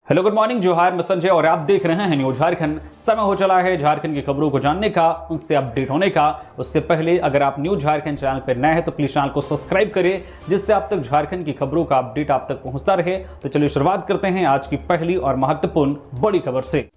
Hello good morning, जोहार, मैं संजय और आप देख रहे हैं न्यूज झारखंड। समय हो चला है झारखंड की खबरों को जानने का, उनसे अपडेट होने का। उससे पहले अगर आप न्यूज झारखंड चैनल पर नए हैं तो प्लीज चैनल को सब्सक्राइब करें, जिससे आप तक झारखंड की खबरों का अपडेट आप तक पहुंचता रहे। तो चलिए शुरुआत करते हैं आज की पहली और महत्वपूर्ण बड़ी खबर से।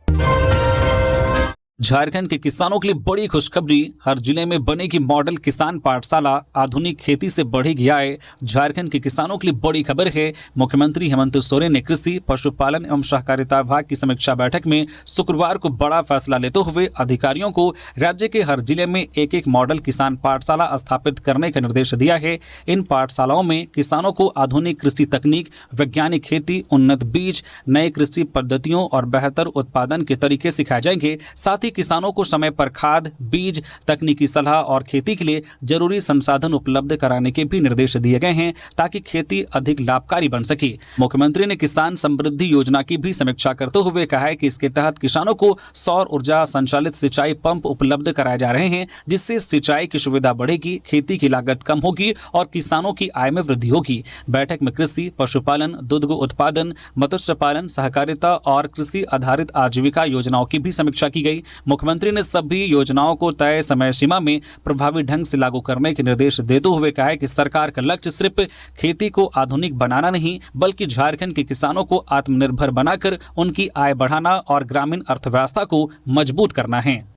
झारखंड के किसानों के लिए बड़ी खुशखबरी, हर जिले में बनेगी मॉडल किसान पाठशाला, आधुनिक खेती से बढ़ेगी आय। झारखंड के किसानों के लिए बड़ी खबर है। मुख्यमंत्री हेमंत सोरेन ने कृषि, पशुपालन एवं सहकारिता विभाग की समीक्षा बैठक में शुक्रवार को बड़ा फैसला लेते हुए अधिकारियों को राज्य के हर जिले में एक एक मॉडल किसान पाठशाला स्थापित करने का निर्देश दिया है। इन पाठशालाओं में किसानों को आधुनिक कृषि तकनीक, वैज्ञानिक खेती, उन्नत बीज, नए कृषि पद्धतियों और बेहतर उत्पादन के तरीके सिखाए जाएंगे। साथ ही किसानों को समय पर खाद, बीज, तकनीकी सलाह और खेती के लिए जरूरी संसाधन उपलब्ध कराने के भी निर्देश दिए गए हैं, ताकि खेती अधिक लाभकारी बन सके। मुख्यमंत्री ने किसान समृद्धि योजना की भी समीक्षा करते हुए कहा है कि इसके तहत किसानों को सौर ऊर्जा संचालित सिंचाई पंप उपलब्ध कराए जा रहे हैं, जिससे सिंचाई की सुविधा बढ़ेगी, खेती की लागत कम होगी और किसानों की आय में वृद्धि होगी। बैठक में कृषि, पशुपालन, दुग्ध उत्पादन, मत्स्य पालन, सहकारिता और कृषि आधारित आजीविका योजनाओं की भी समीक्षा की गई। मुख्यमंत्री ने सभी योजनाओं को तय समय सीमा में प्रभावी ढंग से लागू करने के निर्देश देते हुए कहा है कि सरकार का लक्ष्य सिर्फ खेती को आधुनिक बनाना नहीं, बल्कि झारखंड के किसानों को आत्मनिर्भर बनाकर उनकी आय बढ़ाना और ग्रामीण अर्थव्यवस्था को मजबूत करना है।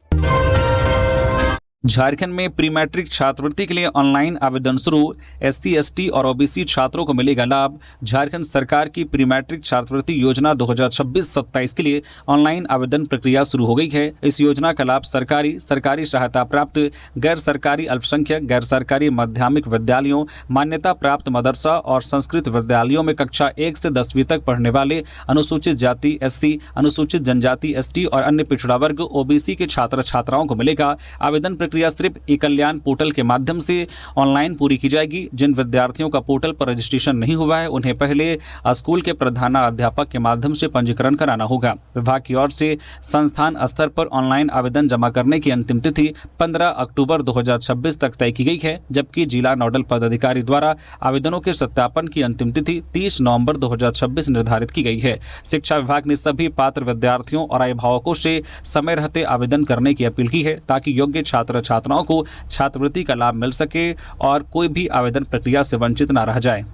झारखंड में प्री मैट्रिक छात्रवृत्ति के लिए ऑनलाइन आवेदन शुरू, SC, ST और OBC छात्रों को मिलेगा लाभ। झारखंड सरकार की प्री मैट्रिक छात्रवृत्ति योजना 2026-27 के लिए ऑनलाइन आवेदन प्रक्रिया शुरू हो गई है। इस योजना का लाभ सरकारी, सरकारी सहायता प्राप्त, गैर सरकारी अल्पसंख्यक, गैर सरकारी माध्यमिक विद्यालयों, मान्यता प्राप्त मदरसा और संस्कृत विद्यालयों में कक्षा 1 से 10वीं तक पढ़ने वाले अनुसूचित जाति SC, अनुसूचित जनजाति ST और अन्य पिछड़ा वर्ग OBC के छात्र छात्राओं को मिलेगा। आवेदन प्रक्रिया सिर्फ ई-कल्याण पोर्टल के माध्यम से ऑनलाइन पूरी की जाएगी। जिन विद्यार्थियों का पोर्टल पर रजिस्ट्रेशन नहीं हुआ है, उन्हें पहले स्कूल के प्रधानाध्यापक के माध्यम से पंजीकरण कराना होगा। विभाग की ओर से संस्थान स्तर पर ऑनलाइन आवेदन जमा करने की अंतिम तिथि 15 अक्टूबर 2026 तक तय की गई है, जबकि जिला नोडल पदाधिकारी द्वारा आवेदनों के सत्यापन की अंतिम तिथि 30 नवंबर 2026 निर्धारित की गई है। शिक्षा विभाग ने सभी पात्र विद्यार्थियों और अभिभावकों से समय रहते आवेदन करने की अपील की है, ताकि योग्य छात्राओं को छात्रवृत्ति का लाभ मिल सके और कोई भी आवेदन प्रक्रिया से वंचित न रह जाए।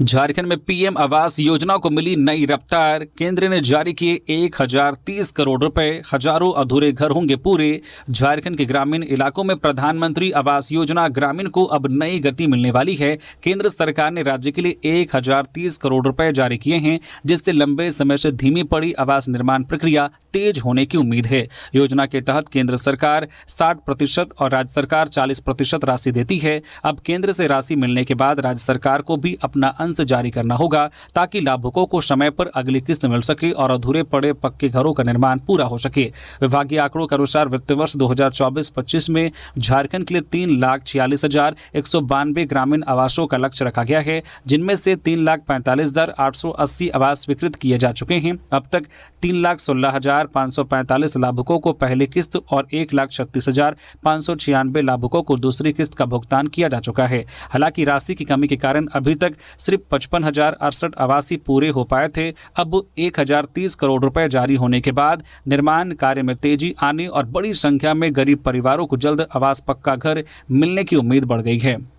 झारखंड में PM आवास योजना को मिली नई रफ्तार, केंद्र ने जारी किए 1030 करोड़ रुपए, हजारों अधूरे घर होंगे पूरे। झारखंड के ग्रामीण इलाकों में प्रधानमंत्री आवास योजना ग्रामीण को अब नई गति मिलने वाली है। केंद्र सरकार ने राज्य के लिए 1030 करोड़ रुपए जारी किए हैं, जिससे लंबे समय से धीमी पड़ी आवास निर्माण प्रक्रिया तेज होने की उम्मीद है। योजना के तहत केंद्र सरकार 60% और राज्य सरकार 40% राशि देती है। अब केंद्र से राशि मिलने के बाद राज्य सरकार को भी अपना अंश जारी करना होगा, ताकि लाभुकों को समय पर अगली किस्त मिल सके और अधूरे पड़े पक्के घरों का निर्माण पूरा हो सके। विभागीय आंकड़ों के अनुसार वित्त वर्ष 2024-25 में झारखंड के लिए 3,46,192 ग्रामीण आवासों का लक्ष्य रखा गया है, जिनमें से 3,45,880 आवास स्वीकृत किए जा चुके हैं। अब तक 3,16,545 लाभुकों को पहली किस्त और 1,36,596 लाभुकों को दूसरी किस्त का भुगतान किया जा चुका है। हालांकि राशि की कमी के कारण अभी तक सिर्फ 55,068 आवासी पूरे हो पाए थे। अब 1030 करोड़ रुपए जारी होने के बाद निर्माण कार्य में तेजी आने और बड़ी संख्या में गरीब परिवारों को जल्द आवास पक्का घर मिलने की उम्मीद बढ़ गई है।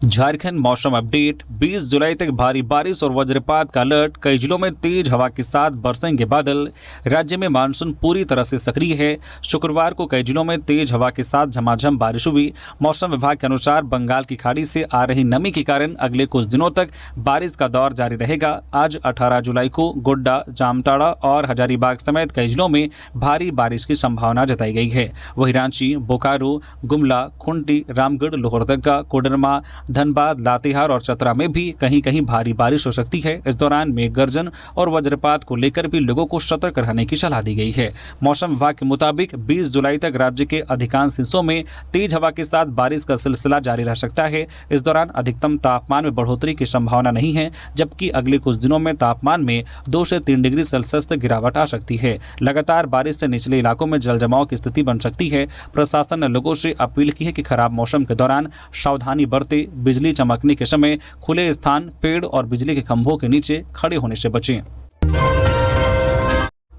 झारखंड मौसम अपडेट, 20 जुलाई तक भारी बारिश और वज्रपात का अलर्ट, कई जिलों में तेज हवा के साथ बरसेंगे बादल। राज्य में मानसून पूरी तरह से सक्रिय है। शुक्रवार को कई जिलों में तेज हवा के साथ झमाझम बारिश हुई। मौसम विभाग के अनुसार बंगाल की खाड़ी से आ रही नमी के कारण अगले कुछ दिनों तक बारिश का दौर जारी रहेगा। आज 18 जुलाई को गोड्डा, जामताड़ा और हजारीबाग समेत कई जिलों में भारी बारिश की संभावना जताई गई है। वहीं रांची, बोकारो, गुमला, खुंटी, रामगढ़, लोहरदगा, कोडरमा, धनबाद, लातेहार और चतरा में भी कहीं कहीं भारी बारिश हो सकती है। इस दौरान मेघ गर्जन और वज्रपात को लेकर भी लोगों को सतर्क रहने की सलाह दी गई है। मौसम विभाग के मुताबिक 20 जुलाई तक राज्य के अधिकांश हिस्सों में तेज हवा के साथ बारिश का सिलसिला जारी रह सकता है। इस दौरान अधिकतम तापमान में बढ़ोतरी की संभावना नहीं है, जबकि अगले कुछ दिनों में तापमान में 2 से 3 डिग्री सेल्सियस तक गिरावट आ सकती है। लगातार बारिश से निचले इलाकों में जल जमाव की स्थिति बन सकती है। प्रशासन ने लोगों से अपील की है कि खराब मौसम के दौरान सावधानी बरते, बिजली चमकने के समय खुले स्थान, पेड़ और बिजली के खंभों के नीचे खड़े होने से बचें।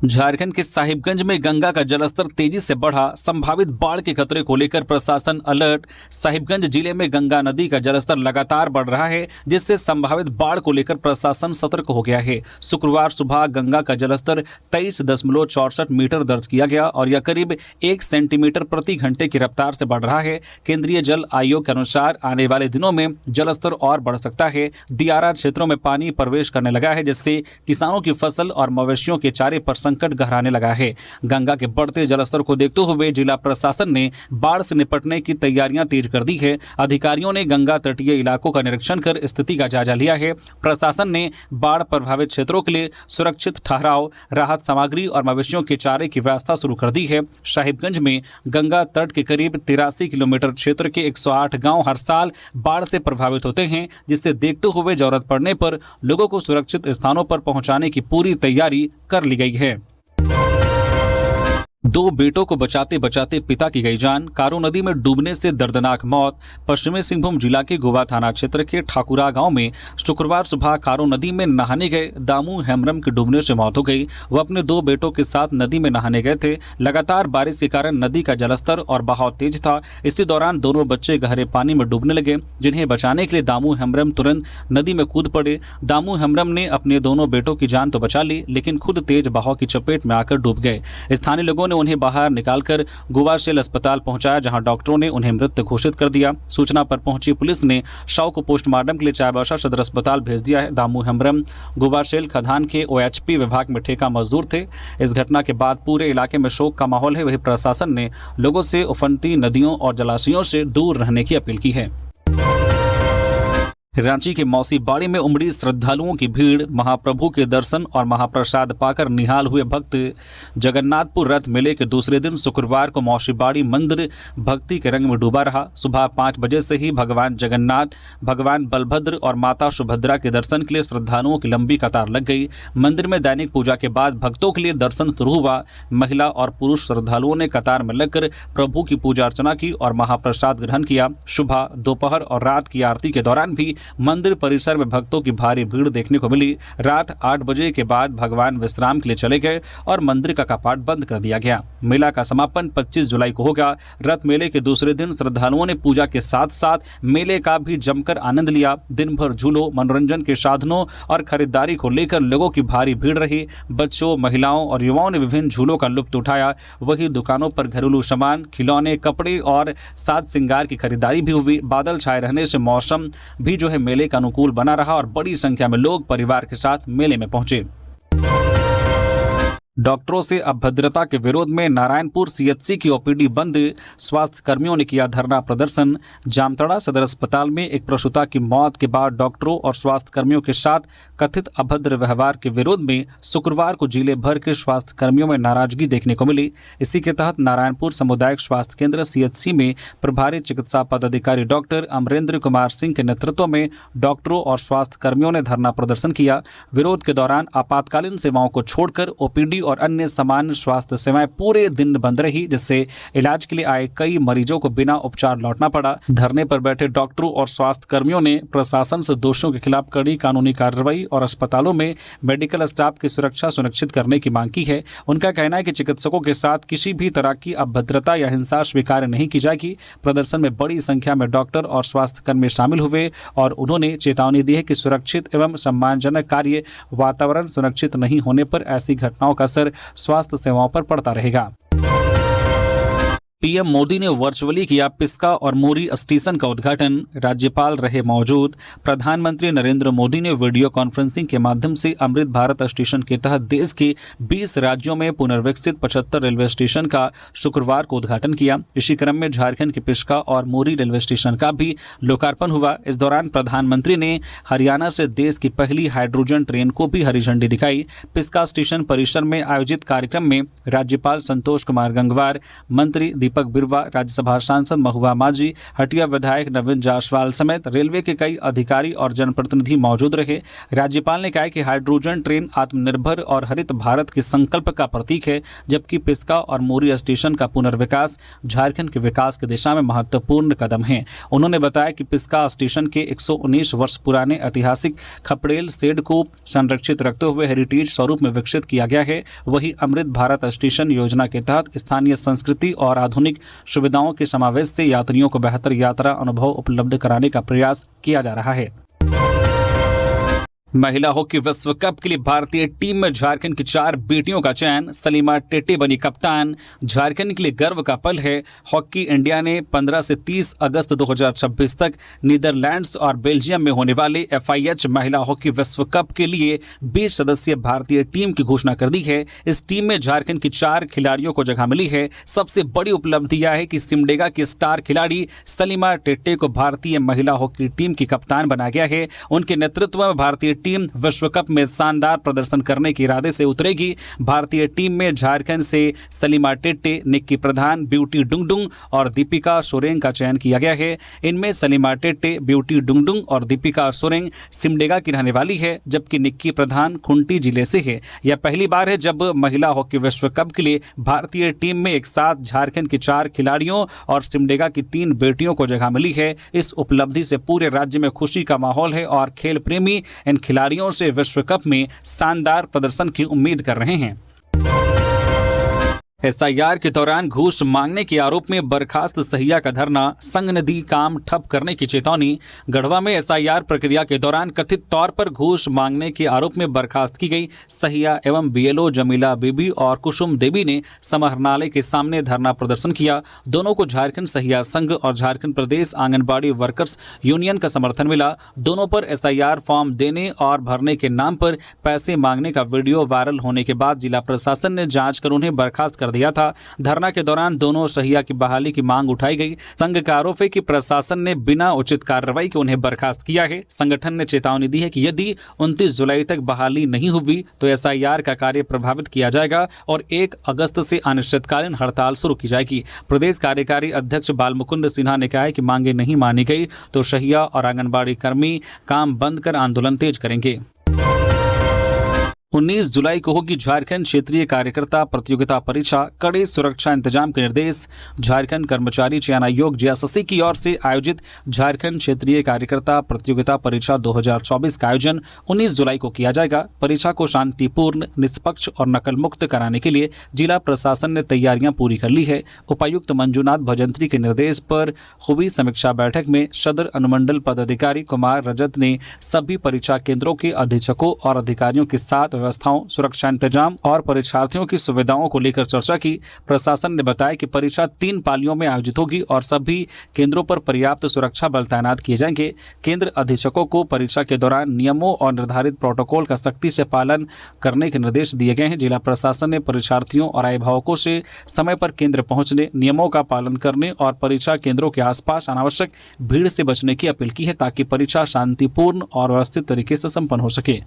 झारखंड के साहिबगंज में गंगा का जलस्तर तेजी से बढ़ा, संभावित बाढ़ के खतरे को लेकर प्रशासन अलर्ट। साहिबगंज जिले में गंगा नदी का जलस्तर लगातार बढ़ रहा है, जिससे संभावित बाढ़ को लेकर प्रशासन सतर्क हो गया है। शुक्रवार सुबह गंगा का जलस्तर 23.64 मीटर दर्ज किया गया और यह करीब 1 सेंटीमीटर प्रति घंटे की रफ्तार से बढ़ रहा है। केंद्रीय जल आयोग के अनुसार आने वाले दिनों में जलस्तर और बढ़ सकता है। दियारा क्षेत्रों में पानी प्रवेश करने लगा है, जिससे किसानों की फसल और मवेशियों के चारे पर संकट गहराने लगा है। गंगा के बढ़ते जलस्तर को देखते हुए जिला प्रशासन ने बाढ़ से निपटने की तैयारियां तेज कर दी है। अधिकारियों ने गंगा तटीय इलाकों का निरीक्षण कर स्थिति का जायजा लिया है। प्रशासन ने बाढ़ प्रभावित क्षेत्रों के लिए सुरक्षित ठहराव, राहत सामग्री और मवेशियों के चारे की व्यवस्था शुरू कर दी है। साहिबगंज में गंगा तट के करीब 83 किलोमीटर क्षेत्र के 108 गांव हर साल बाढ़ से प्रभावित होते हैं, जिससे देखते हुए जरूरत पड़ने पर लोगों को सुरक्षित स्थानों पर पहुंचाने की पूरी तैयारी कर ली गई है। 2 बेटों को बचाते बचाते पिता की गई जान, कारो नदी में डूबने से दर्दनाक मौत। पश्चिमी सिंहभूम जिला के गोवा थाना क्षेत्र के ठाकुरा गांव में शुक्रवार सुबह कारो नदी में नहाने गए दामू हेम्ब्रम की डूबने से मौत हो गई। वह अपने 2 बेटों के साथ नदी में नहाने गए थे। लगातार बारिश के कारण नदी का जलस्तर और बहाव तेज था। इसी दौरान दोनों बच्चे गहरे पानी में डूबने लगे, जिन्हें बचाने के लिए दामू हेम्ब्रम तुरंत नदी में कूद पड़े। दामू हेम्ब्रम ने अपने दोनों बेटों की जान तो बचा ली, लेकिन खुद तेज बहाव की चपेट में आकर डूब गए। स्थानीय लोगों ने उन्हें बाहर निकालकर गोवा शेल अस्पताल पहुंचाया, जहां डॉक्टरों ने उन्हें मृत घोषित कर दिया। सूचना पर पहुंची पुलिस ने शव को पोस्टमार्टम के लिए चाईबासा सदर अस्पताल भेज दिया है। दामू हेम्ब्रम गोवा शेल खदान के OHP विभाग में ठेका मजदूर थे। इस घटना के बाद पूरे इलाके में शोक का माहौल है। वही प्रशासन ने लोगों से उफनती नदियों और जलाशयों से दूर रहने की अपील की है। रांची के मौसी बाड़ी में उमड़ी श्रद्धालुओं की भीड़, महाप्रभु के दर्शन और महाप्रसाद पाकर निहाल हुए भक्त। जगन्नाथपुर रथ मेले के दूसरे दिन शुक्रवार को मौसी बाड़ी मंदिर भक्ति के रंग में डूबा रहा। सुबह 5 बजे से ही भगवान जगन्नाथ, भगवान बलभद्र और माता सुभद्रा के दर्शन के लिए श्रद्धालुओं की लंबी कतार लग गई। मंदिर में दैनिक पूजा के बाद भक्तों के लिए दर्शन शुरू हुआ। महिला और पुरुष श्रद्धालुओं ने कतार में लगकर प्रभु की पूजा अर्चना की और महाप्रसाद ग्रहण किया। सुबह, दोपहर और रात की आरती के दौरान भी मंदिर परिसर में भक्तों की भारी भीड़ देखने को मिली। रात 8 बजे के बाद भगवान विश्राम के लिए चले गए और मंदिर का कपाट बंद कर दिया गया। मेला का समापन 25 जुलाई को होगा। रथ मेले के दूसरे दिन श्रद्धालुओं ने पूजा के साथ साथ मेले का भी जमकर आनंद लिया। दिन भर झूलों, मनोरंजन के साधनों और खरीदारी को लेकर लोगों की भारी भीड़ रही। बच्चों, महिलाओं और युवाओं ने विभिन्न झूलों का लुत्फ उठाया। वहीं दुकानों पर घरेलू सामान, खिलौने, कपड़े और साज श्रृंगार की खरीदारी भी हुई। बादल छाए रहने से मौसम भी मेले का अनुकूल बना रहा और बड़ी संख्या में लोग परिवार के साथ मेले में पहुंचे। डॉक्टरों से अभद्रता के विरोध में नारायणपुर CHC की OPD बंद, स्वास्थ्य कर्मियों ने किया धरना प्रदर्शन। जामताड़ा सदर अस्पताल में एक प्रसूता की मौत के बाद डॉक्टरों और स्वास्थ्य कर्मियों के साथ कथित अभद्र व्यवहार के विरोध में शुक्रवार को जिले भर के स्वास्थ्य कर्मियों में नाराजगी देखने को मिली। इसी के तहत नारायणपुर सामुदायिक स्वास्थ्य केंद्र CHC में प्रभारी चिकित्सा पदाधिकारी डॉक्टर अमरेंद्र कुमार सिंह के नेतृत्व में डॉक्टरों और स्वास्थ्य कर्मियों ने धरना प्रदर्शन किया। विरोध के दौरान आपातकालीन सेवाओं को छोड़कर OPD और अन्य सामान्य स्वास्थ्य सेवाएं पूरे दिन बंद रही, जिससे इलाज के लिए आए कई मरीजों को बिना उपचार लौटना पड़ा। धरने पर बैठे डॉक्टरों और स्वास्थ्य कर्मियों ने प्रशासन से दोषियों के खिलाफ कड़ी कानूनी कार्रवाई और अस्पतालों में मेडिकल स्टाफ की सुरक्षा सुनिश्चित करने की मांग की है। उनका कहना है कि चिकित्सकों के साथ किसी भी तरह की अभद्रता या हिंसा स्वीकार नहीं की जाएगी। प्रदर्शन में बड़ी संख्या में डॉक्टर और स्वास्थ्य कर्मी शामिल हुए और उन्होंने चेतावनी दी है कि सुरक्षित एवं सम्मानजनक कार्य वातावरण सुनिश्चित नहीं होने पर ऐसी घटनाओं का असर स्वास्थ्य सेवाओं पर पड़ता रहेगा। पीएम मोदी ने वर्चुअली किया पिस्का और मोरी स्टेशन का उद्घाटन, राज्यपाल रहे मौजूद। प्रधानमंत्री नरेंद्र मोदी ने वीडियो कॉन्फ्रेंसिंग के माध्यम से अमृत भारत स्टेशन के तहत देश के 20 राज्यों में पुनर्विकसित 75 रेलवे स्टेशन का शुक्रवार को उद्घाटन किया। इसी क्रम में झारखंड के पिस्का और मोरी रेलवे स्टेशन का भी लोकार्पण हुआ। इस दौरान प्रधानमंत्री ने हरियाणा से देश की पहली हाइड्रोजन ट्रेन को भी हरी झंडी दिखाई। पिस्का स्टेशन परिसर में आयोजित कार्यक्रम में राज्यपाल संतोष कुमार गंगवार, मंत्री दीपक बिरवा, राज्यसभा सांसद महुआ माझी, हटिया विधायक नवीन जायसवाल समेत रेलवे के कई अधिकारी और जनप्रतिनिधि मौजूद रहे। राज्यपाल ने कहा कि हाइड्रोजन ट्रेन आत्मनिर्भर और हरित भारत के संकल्प का प्रतीक है, जबकि पिस्का और मोरी स्टेशन का पुनर्विकास झारखंड के विकास की दिशा में महत्वपूर्ण कदम है। उन्होंने बताया कि पिस्का स्टेशन के 119 वर्ष पुराने ऐतिहासिक खपड़ेल शेड को संरक्षित रखते हुए हेरिटेज स्वरूप में विकसित किया गया है। वहीं अमृत भारत स्टेशन योजना के तहत स्थानीय संस्कृति और आधुनिक सुविधाओं के समावेश से यात्रियों को बेहतर यात्रा अनुभव उपलब्ध कराने का प्रयास किया जा रहा है। महिला हॉकी विश्व कप के लिए भारतीय टीम में झारखंड की 4 बेटियों का चयन। सलीमा टेटे बनी कप्तान। झारखंड के लिए गर्व का पल है। हॉकी इंडिया ने 15 से 30 अगस्त 2026 तक नीदरलैंड्स और बेल्जियम में होने वाले FIH महिला हॉकी विश्व कप के लिए 20 सदस्यीय भारतीय टीम की घोषणा कर दी है। इस टीम में झारखंड की 4 खिलाड़ियों को जगह मिली है। सबसे बड़ी उपलब्धि यह है कि सिमडेगा की स्टार खिलाड़ी सलीमा टेटे को भारतीय महिला हॉकी टीम की कप्तान बनाया गया है। उनके नेतृत्व में भारतीय टीम विश्व कप में शानदार प्रदर्शन करने के इरादे से उतरेगी। भारतीय टीम में झारखंड से सलीमा टेट्टे, निक्की प्रधान, ब्यूटी डुंगडुंग और दीपिका सोरेंग का चयन किया गया है। इनमें सलीमा टेट्टे, ब्यूटी डुंगडुंग और दीपिका सोरेंग सिमडेगा की रहने वाली है, जबकि निक्की प्रधान खुंटी जिले से है। यह पहली बार है जब महिला हॉकी विश्व कप के लिए भारतीय टीम में एक साथ झारखंड की 4 खिलाड़ियों और सिमडेगा की 3 बेटियों को जगह मिली है। इस उपलब्धि से पूरे राज्य में खुशी का माहौल है और खेल प्रेमी इन खिलाड़ियों से विश्व कप में शानदार प्रदर्शन की उम्मीद कर रहे हैं। SIR के दौरान घूस मांगने के आरोप में बर्खास्त सहिया का धरना, संघ ने दी काम ठप करने की चेतावनी। गढ़वा में SIR प्रक्रिया के दौरान कथित तौर पर घूस मांगने के आरोप में बर्खास्त की गई सहिया एवं BLO जमीला बीबी और कुसुम देवी ने समाहरणालय के सामने धरना प्रदर्शन किया। दोनों को झारखंड सहिया संघ और झारखंड प्रदेश आंगनबाड़ी वर्कर्स यूनियन का समर्थन मिला। दोनों पर SIR फॉर्म देने और भरने के नाम पर पैसे मांगने का वीडियो वायरल होने के बाद जिला प्रशासन ने जांच कर उन्हें बर्खास्त दिया था। धरना के दौरान दोनों सहिया की बहाली की मांग उठाई गई। संघ का आरोप है कि प्रशासन ने बिना उचित कार्रवाई के उन्हें बर्खास्त किया है। संगठन ने चेतावनी दी है कि यदि 29 जुलाई तक बहाली नहीं हुई तो SIR का कार्य प्रभावित किया जाएगा और 1 अगस्त से अनिश्चितकालीन हड़ताल शुरू की जाएगी। प्रदेश कार्यकारी अध्यक्ष बालमुकुंद सिन्हा ने कहा है कि मांगे नहीं मानी गई तो सहिया और आंगनबाड़ी कर्मी काम बंद कर आंदोलन तेज करेंगे। 19 जुलाई को होगी झारखंड क्षेत्रीय कार्यकर्ता प्रतियोगिता परीक्षा, कड़े सुरक्षा इंतजाम के निर्देश। झारखंड कर्मचारी चयन आयोग JSSC की ओर से आयोजित झारखंड क्षेत्रीय कार्यकर्ता प्रतियोगिता परीक्षा 2024 का आयोजन 19 जुलाई को किया जाएगा। परीक्षा को शांतिपूर्ण, निष्पक्ष और नकल मुक्त कराने के लिए जिला प्रशासन ने तैयारियां पूरी कर ली है। उपायुक्त मंजूनाथ भजंत्री के निर्देश पर हुई समीक्षा बैठक में सदर अनुमंडल पदाधिकारी कुमार रजत ने सभी परीक्षा केंद्रों के अधीक्षकों और अधिकारियों के साथ व्यवस्थाओं, सुरक्षा इंतजाम और परीक्षार्थियों की सुविधाओं को लेकर चर्चा की। प्रशासन ने बताया कि परीक्षा 3 पालियों में आयोजित होगी और सभी केंद्रों पर पर्याप्त सुरक्षा बल तैनात किए जाएंगे। केंद्र अधीक्षकों को परीक्षा के दौरान नियमों और निर्धारित प्रोटोकॉल का सख्ती से पालन करने के निर्देश दिए गए हैं। जिला प्रशासन ने परीक्षार्थियों और अभिभावकों से समय पर केंद्र पहुंचने, नियमों का पालन करने और परीक्षा केंद्रों के आसपास अनावश्यक भीड़ से बचने की अपील की है ताकि परीक्षा शांतिपूर्ण और व्यवस्थित तरीके से संपन्न हो सके।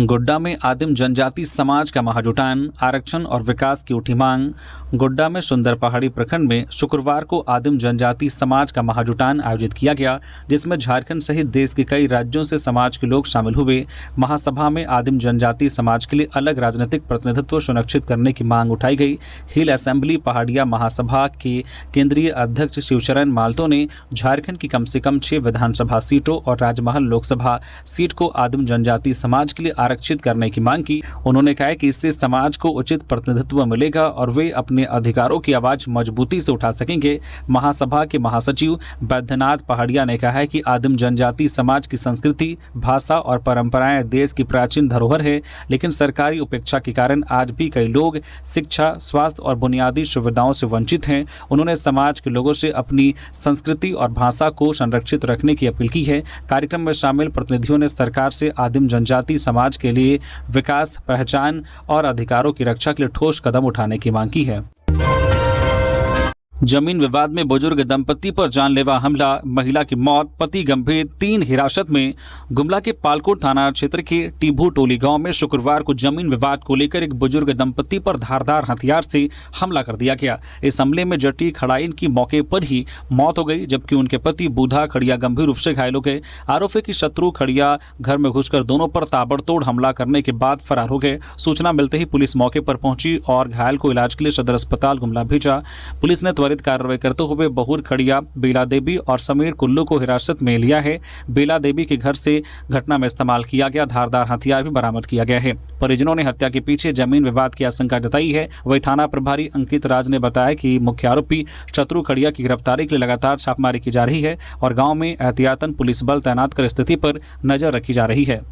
गोड्डा में आदिम जनजाति समाज का महाजुटान, आरक्षण और विकास की उठी मांग। गोड्डा में सुंदर पहाड़ी प्रखंड में शुक्रवार को आदिम जनजाति समाज का महाजुटान आयोजित किया गया, जिसमें झारखंड सहित देश के कई राज्यों से समाज के लोग शामिल हुए। महासभा में आदिम जनजाति समाज के लिए अलग राजनीतिक प्रतिनिधित्व सुनिश्चित करने की मांग उठाई गई। हिल असेंबली पहाड़िया महासभा के केंद्रीय अध्यक्ष शिवशरण मालतो ने झारखंड की कम से कम 6 विधानसभा सीटों और राजमहल लोकसभा सीट को आदिम जनजाति समाज के लिए आरक्षित करने की मांग की। उन्होंने कहा कि इससे समाज को उचित प्रतिनिधित्व मिलेगा और वे अपने अधिकारों की आवाज मजबूती से उठा सकेंगे। महासभा के महासचिव बैद्यनाथ पहाड़िया ने कहा है कि आदिम जनजाति समाज की संस्कृति, भाषा और परंपराएं देश की प्राचीन धरोहर है, लेकिन सरकारी उपेक्षा के कारण आज भी कई लोग शिक्षा, स्वास्थ्य और बुनियादी सुविधाओं से वंचित हैं। उन्होंने समाज के लोगों से अपनी संस्कृति और भाषा को संरक्षित रखने की अपील की है। कार्यक्रम में शामिल प्रतिनिधियों ने सरकार से आदिम जनजाति समाज के लिए विकास, पहचान और अधिकारों की रक्षा के लिए ठोस कदम उठाने की मांग की है। जमीन विवाद में बुजुर्ग दंपति पर जानलेवा हमला, महिला की मौत, पति गंभीर, 3 हिरासत में। गुमला के पालकोट थाना क्षेत्र के टीभू टोली गांव में शुक्रवार को जमीन विवाद को लेकर एक बुजुर्ग दंपति पर धारदार हथियार से हमला कर दिया गया। इस हमले में जटी खड़ाइन की मौके पर ही मौत हो गई, जबकि उनके पति बूढ़ा खड़िया गंभीर रूप से घायल हो गए। आरोपी की शत्रु खड़िया घर में घुसकर दोनों पर ताबड़तोड़ हमला करने के बाद फरार हो गए। सूचना मिलते ही पुलिस मौके पर पहुंची और घायल को इलाज के लिए सदर अस्पताल गुमला भेजा। पुलिस ने त्वरित कार्रवाई करते हुए बहुर खड़िया, बेला देवी और समीर कुल्लू को हिरासत में लिया है। बेला देवी के घर से घटना में इस्तेमाल किया गया धारदार हथियार भी बरामद किया गया है। परिजनों ने हत्या के पीछे जमीन विवाद की आशंका जताई है। वही थाना प्रभारी अंकित राज ने बताया कि मुख्य आरोपी शत्रु खड़िया की गिरफ्तारी के लिए लगातार छापेमारी की जा रही है और गांव में एहतियातन पुलिस बल तैनात कर स्थिति पर नजर रखी जा रही है।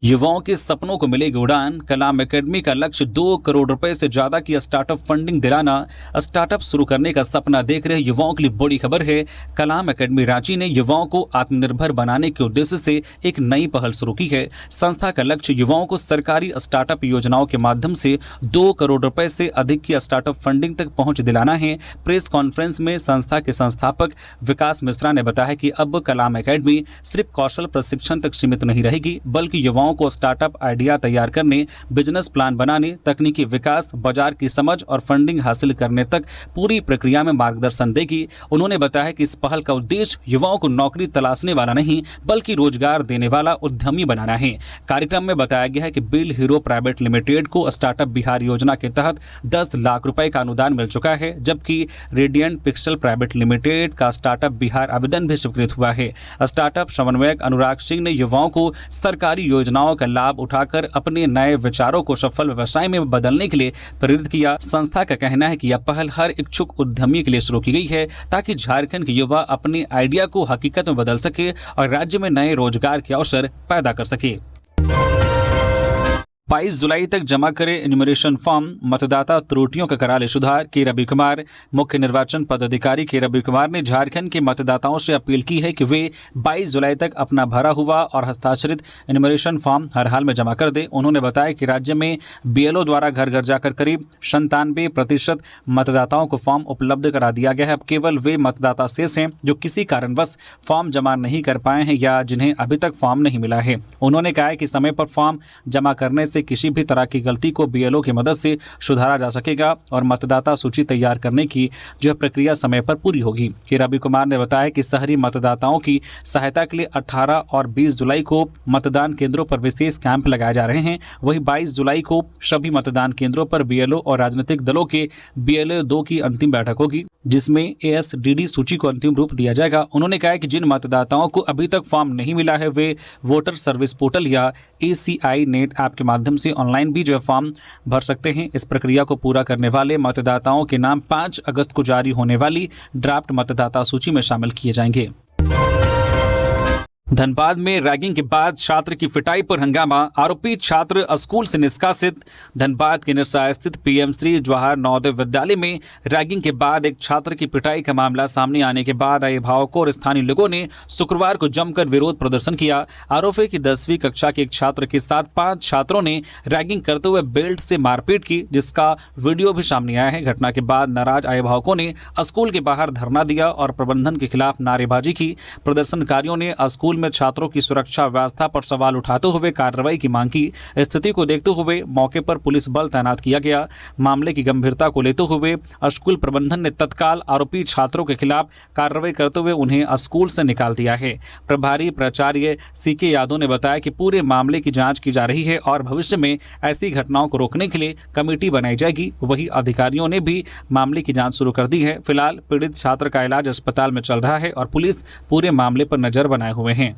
युवाओं के सपनों को मिलेगी उड़ान, कलाम एकेडमी का लक्ष्य 2 करोड़ रुपए से ज्यादा की स्टार्टअप फंडिंग दिलाना। स्टार्टअप शुरू करने का सपना देख रहे युवाओं के लिए बड़ी खबर है। कलाम एकेडमी रांची ने युवाओं को आत्मनिर्भर बनाने के उद्देश्य से एक नई पहल शुरू की है। संस्था का लक्ष्य युवाओं को सरकारी स्टार्टअप योजनाओं के माध्यम से 2 करोड़ रुपए से अधिक की स्टार्टअप फंडिंग तक पहुंच दिलाना है। प्रेस कॉन्फ्रेंस में संस्था के संस्थापक विकास मिश्रा ने बताया कि अब कलाम एकेडमी सिर्फ कौशल प्रशिक्षण तक सीमित नहीं रहेगी, बल्कि युवाओं को स्टार्टअप आइडिया तैयार करने, बिजनेस प्लान बनाने, तकनीकी विकास, बाजार की समझ और फंडिंग हासिल करने तक पूरी प्रक्रिया में मार्गदर्शन देगी। उन्होंने बताया कि इस पहल का उद्देश्य युवाओं को नौकरी तलाशने वाला नहीं, बल्कि रोजगार देने वाला उद्यमी बनाना है। कार्यक्रम में बताया गया है कि बिल हीरो प्राइवेट लिमिटेड को स्टार्टअप बिहार योजना के तहत 10 लाख रुपए का अनुदान मिल चुका है, जबकि रेडियंट पिक्सल प्राइवेट लिमिटेड का स्टार्टअप बिहार आवेदन भी स्वीकृत हुआ है। स्टार्टअप समन्वयक अनुराग सिंह ने युवाओं को सरकारी योजनाओं का लाभ उठाकर अपने नए विचारों को सफल व्यवसाय में बदलने के लिए प्रेरित किया। संस्था का कहना है कि यह पहल हर इच्छुक उद्यमी के लिए शुरू की गई है, ताकि झारखंड के युवा अपने आइडिया को हकीकत में बदल सके और राज्य में नए रोजगार के अवसर पैदा कर सके। 22 जुलाई तक जमा करें एन्यूमरेशन फॉर्म, मतदाता त्रुटियों का करा ले सुधार। के रवि कुमार, मुख्य निर्वाचन पदाधिकारी के रवि कुमार ने झारखंड के मतदाताओं से अपील की है कि वे 22 जुलाई तक अपना भरा हुआ और हस्ताक्षरित एन्यूमरेशन फॉर्म हर हाल में जमा कर दें। उन्होंने बताया कि राज्य में बीएलओ द्वारा घर घर जाकर करीब 97% मतदाताओं को फॉर्म उपलब्ध करा दिया गया है। अब केवल वे मतदाता शेष हैं जो किसी कारणवश फॉर्म जमा नहीं कर पाए हैं या जिन्हें अभी तक फॉर्म नहीं मिला है। उन्होंने कहा कि समय पर फॉर्म जमा करने से किसी भी तरह की गलती को बीएलओ की मदद से सुधारा जा सकेगा और मतदाता सूची तैयार करने की जो प्रक्रिया समय पर पूरी होगी। के रवि कुमार ने बताया कि शहरी मतदाताओं की सहायता के लिए 18 और 20 जुलाई को मतदान केंद्रों पर विशेष कैंप लगाए जा रहे हैं। वहीं 22 जुलाई को सभी मतदान केंद्रों पर बीएलओ और राजनीतिक दलों के बीएलओ 2 की अंतिम बैठक होगी, जिसमें एएसडीडी सूची को अंतिम रूप दिया जाएगा। उन्होंने कहा कि जिन मतदाताओं को अभी तक फॉर्म नहीं मिला है वे वोटर सर्विस पोर्टल या ACI नेट ऐप के माध्यम से ऑनलाइन भी जो फॉर्म भर सकते हैं। इस प्रक्रिया को पूरा करने वाले मतदाताओं के नाम 5 अगस्त को जारी होने वाली ड्राफ्ट मतदाता सूची में शामिल किए जाएंगे। धनबाद में रैगिंग के बाद छात्र की पिटाई पर हंगामा, आरोपी छात्र स्कूल से निष्कासित। धनबाद के निरसा स्थित PM श्री जवाहर नवोदय विद्यालय में रैगिंग के बाद एक छात्र की पिटाई का मामला सामने आने के बाद अभिभावकों और स्थानीय लोगों ने शुक्रवार को जमकर विरोध प्रदर्शन किया। आरोपी की 10वीं कक्षा के एक छात्र के साथ 5 छात्रों ने रैगिंग करते हुए बेल्ट से मारपीट की, जिसका वीडियो भी सामने आया है। घटना के बाद नाराज अभिभावकों ने स्कूल के बाहर धरना दिया और प्रबंधन के खिलाफ नारेबाजी की। प्रदर्शनकारियों ने स्कूल में छात्रों की सुरक्षा व्यवस्था पर सवाल उठाते हुए कार्रवाई की मांग की। स्थिति को देखते हुए मौके पर पुलिस बल तैनात किया गया। मामले की गंभीरता को लेते हुए स्कूल प्रबंधन ने तत्काल आरोपी छात्रों के खिलाफ कार्रवाई करते हुए उन्हें स्कूल से निकाल दिया है। प्रभारी प्राचार्य CK यादव ने बताया कि पूरे मामले की जांच की जा रही है और भविष्य में ऐसी घटनाओं को रोकने के लिए कमेटी बनाई जाएगी। वहीं अधिकारियों ने भी मामले की जांच शुरू कर दी है। फिलहाल पीड़ित छात्र का इलाज अस्पताल में चल रहा है और पुलिस पूरे मामले पर नजर बनाए हुए हैं।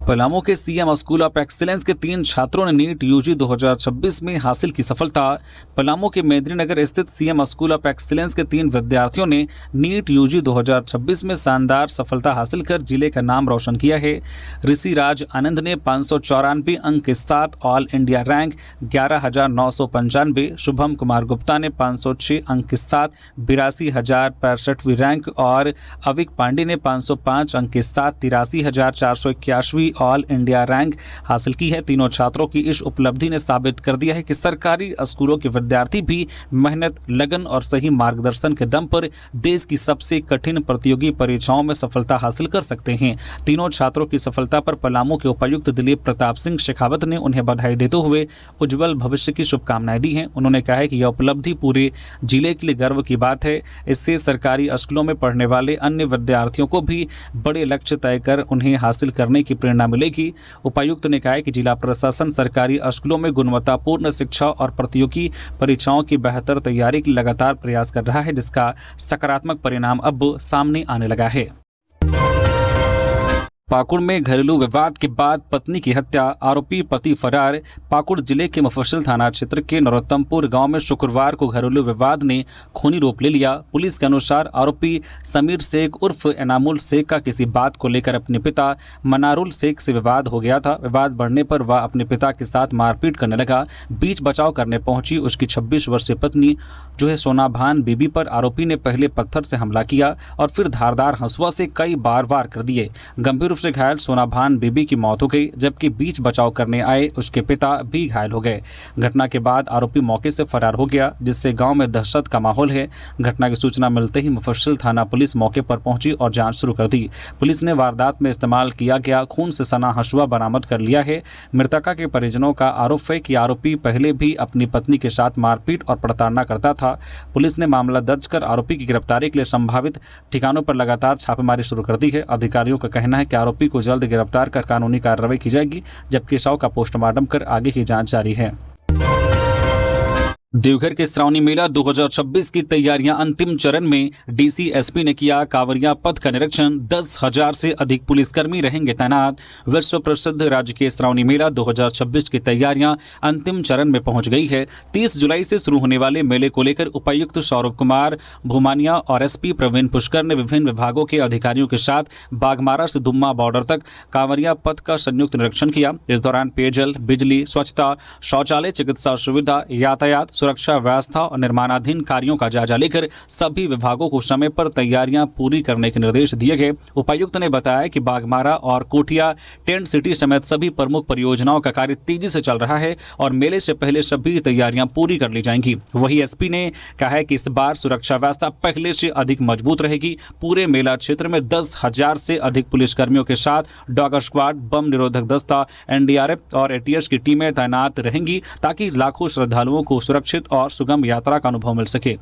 पलामू के CM स्कूल ऑफ एक्सीलेंस के 3 छात्रों ने नीट UG 2026 में हासिल की सफलता। पलामू के मेदिनीनगर स्थित CM स्कूल ऑफ एक्सीलेंस के 3 विद्यार्थियों ने नीट UG 2026 में शानदार सफलता हासिल कर जिले का नाम रोशन किया है। ऋषि राज आनंद ने 594 अंक के साथ all India rank 11,995, Shubham Kumar Gupta ने 506 अंक के साथ 82,065वीं रैंक और अविक पांडे ने 505 अंक के साथ 83,481 ऑल इंडिया रैंक हासिल की है। तीनों छात्रों की इस उपलब्धि ने साबित कर दिया है कि सरकारी स्कूलों के विद्यार्थी भी मेहनत, लगन और सही मार्गदर्शन के दम पर देश की सबसे कठिन प्रतियोगी परीक्षाओं में सफलता हासिल कर सकते हैं। तीनों छात्रों की सफलता पर पलामू के उपायुक्त दिलीप प्रताप सिंह शेखावत ने उन्हें बधाई देते हुए उज्जवल भविष्य की शुभकामनाएं दी हैं। उन्होंने कहा है कि यह उपलब्धि पूरे जिले के लिए गर्व की बात है। इससे सरकारी स्कूलों में पढ़ने वाले अन्य विद्यार्थियों को भी बड़े लक्ष्य तय कर उन्हें हासिल करने की प्रेरणा मिलेगी। उपायुक्त ने कहा है कि जिला प्रशासन सरकारी स्कूलों में गुणवत्तापूर्ण शिक्षा और प्रतियोगी परीक्षाओं की बेहतर तैयारी के लिए लगातार प्रयास कर रहा है, जिसका सकारात्मक परिणाम अब सामने आने लगा है। पाकुड़ में घरेलू विवाद के बाद पत्नी की हत्या, आरोपी पति फरार। पाकुड़ जिले के मुफस्सिल थाना क्षेत्र के नरोत्तमपुर गांव में शुक्रवार को घरेलू विवाद ने खूनी रूप ले लिया। पुलिस के अनुसार आरोपी समीर शेख उर्फ एनामुल शेख का किसी बात को लेकर अपने पिता मनारुल शेख से विवाद हो गया था। विवाद बढ़ने पर वह अपने पिता के साथ मारपीट करने लगा। बीच बचाव करने पहुंची उसकी 26 वर्षीय पत्नी सोनाभान बीबी पर आरोपी ने पहले पत्थर से हमला किया और फिर धारदार हंसुआ से कई बार वार कर दिए। गंभीर से घायल सोनाभान बीबी की मौत हो गई, जबकि बीच बचाव करने आए उसके पिता भी घायल हो गए। घटना के बाद आरोपी मौके से फरार हो गया, जिससे गांव में दहशत का माहौल है। घटना की सूचना मिलते ही मुफस्सिल थाना पुलिस मौके पर पहुंची और जांच शुरू कर दी। पुलिस ने वारदात में इस्तेमाल किया गया खून से सना हंसुआ बरामद कर लिया है। मृतका के परिजनों का आरोप है कि आरोपी पहले भी अपनी पत्नी के साथ मारपीट और प्रताड़ना करता था। पुलिस ने मामला दर्ज कर आरोपी की गिरफ्तारी के लिए संभावित ठिकानों पर लगातार छापेमारी शुरू कर दी है। अधिकारियों का कहना है कि आरोपी को जल्द गिरफ्तार कर कानूनी कार्रवाई की जाएगी, जबकि शव का पोस्टमार्टम कर आगे की जांच जारी है। देवघर के श्रावणी मेला 2026 की तैयारियां अंतिम चरण में। डीसी एसपी ने किया कांवरिया पथ का निरीक्षण। 10,000 से अधिक पुलिसकर्मी रहेंगे तैनात। विश्व प्रसिद्ध राज्य के श्रावणी मेला 2026 की तैयारियां अंतिम चरण में पहुंच गई है। 30 जुलाई से शुरू होने वाले मेले को लेकर उपायुक्त सौरभ कुमार भूमानिया और एसपी प्रवीण पुष्कर ने विभिन्न विभागों के अधिकारियों के साथ बाघमारा से दुम्मा बॉर्डर तक कांवरिया पथ का संयुक्त निरीक्षण किया। इस दौरान पेयजल, बिजली, स्वच्छता, शौचालय, चिकित्सा सुविधा, यातायात, सुरक्षा व्यवस्था और निर्माणाधीन कार्यों का जायजा लेकर सभी विभागों को समय पर तैयारियां पूरी करने के निर्देश दिए गए। उपायुक्त ने बताया कि बाघमारा और कोटिया टेंट सिटी समेत सभी प्रमुख परियोजनाओं का कार्य तेजी से चल रहा है और मेले से पहले सभी तैयारियां पूरी कर ली जाएंगी। वहीं एसपी ने कहा है कि इस बार सुरक्षा व्यवस्था पहले से अधिक मजबूत रहेगी। पूरे मेला क्षेत्र में 10,000 से अधिक पुलिसकर्मियों के साथ डॉग स्क्वाड, बम निरोधक दस्ता, एनडीआरएफ और एटीएस की टीमें तैनात रहेंगी, ताकि लाखों श्रद्धालुओं को सुरक्षित और सुगम यात्रा का अनुभव मिल सके।